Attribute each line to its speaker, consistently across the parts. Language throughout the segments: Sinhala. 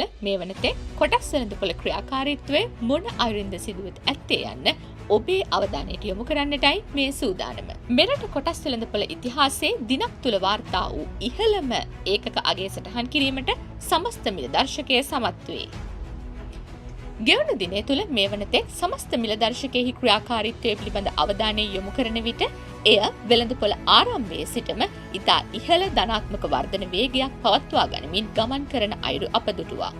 Speaker 1: තුළ මේ වනතෙක් කොටස් වෙළඳපොළ ක්‍රියාකාරීත්වය මොන අයුරින්ද සිදුවෙත් ඇත්තේ යන්න ඔබේ අවධානයට යොමු කරන්නටයි මේ සූදානම. මෙරට කොටස් වෙළඳපොළ ඉතිහාසයේ දිනක් තුළ වාර්තා වූ ඉහළම ඒකක අගය සටහන් කිරීමට සමස්ත මිල දර්ශකය සමත් වේ. ගෙවුණු දිනය තුළ මේ වනතෙක් සමස්ත මිල දර්ශකයෙහි ක්‍රියාකාරීත්වය පිළිබඳ අවධානය යොමු කරන විට එය වෙළඳපොළ ආරම්භයේ සිටම ඉතා ඉහළ ධනාත්මක වර්ධන වේගයක් පවත්වා ගනිමින් ගමන් කරන අයුරු අපදුටුවා.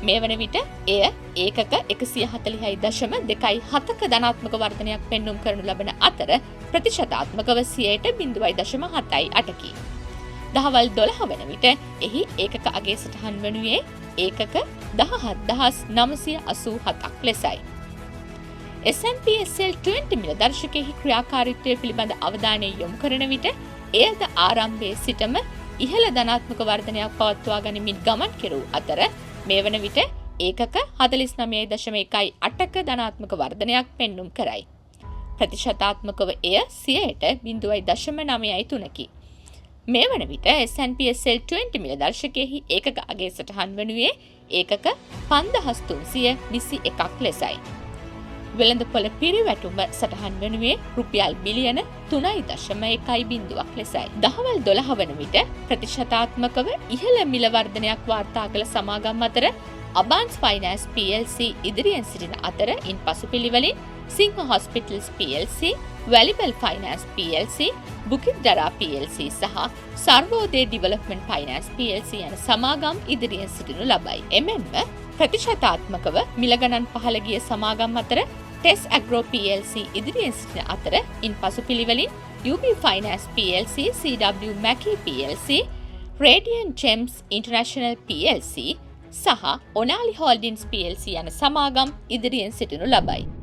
Speaker 1: මේ වන විට එය ඒකක 140.2.7ක ධනාත්මක වර්ධනයක් පෙන්නුම් කරනු ලබන අතර ප්‍රතිශතාත්මකව 0.78%කි. දහවල් 12 වන විට එහි ඒකක අගය සටහන් වනුයේ ඒකක 17,987ක් ලෙසයි. S&P SL 20 මිල දර්ශකයෙහි ක්‍රියාකාරීත්වය පිළිබඳ අවධානය යොමු කරන විට එයද ආරම්භයේ සිටම ඉහළ ධනාත්මක වර්ධනයක් පවත්වා ගනිමින් ගමන් කෙරූ අතර මේ වන විට ඒකක 49.18ක ධනාත්මක වර්ධනයක් පෙන්නුම් කරයි. ප්‍රතිශතාත්මකව එය 0.9.3කි. මේ වන විට S&P SL 20 මිල දර්ශකයෙහි ඒකක අගය සටහන් වනුයේ ඒකක 5,321ක් ලෙසයි. වෙළඳපොළ පිරිවැටුම සටහන් වනුයේ රුපියල් බිලියන 3.1 ලෙසයි. දහවල් 12 වන විට ප්‍රතිශතාත්මකව ඉහළ මිල වර්ධනයක් වාර්තා කළ සමාගම් අතර අබාන්ස් ෆයිනෑන්ස් PLC ඉදිරියෙන් සිටින අතර ඉන්පසු පිළිවෙලින් සිංහ hospitals PLC, Vallibel finance PLC, බුකිත් දරා PLC සහ සර්වෝදය ඩිවලොප්මන්ට් ෆයිනෑන්ස් PLC යන සමාගම් ඉදිරියෙන් සිටිනු ලබයි. එමෙන්ම ප්‍රතිශතාත්මකව මිල ගණන් පහළ ගිය සමාගම් අතර ටෙස් ඇග්‍රෝ PLC ඉදිරියෙන් සිටින අතර ඉන්පසු පිළිවෙලින් UB finance PLC, CW Mackey PLC, Radiant Gems International PLC සහ ඔනාලි හෝල්ඩින්ස් PLC යන සමාගම් ඉදිරියෙන් සිටිනු ලබයි.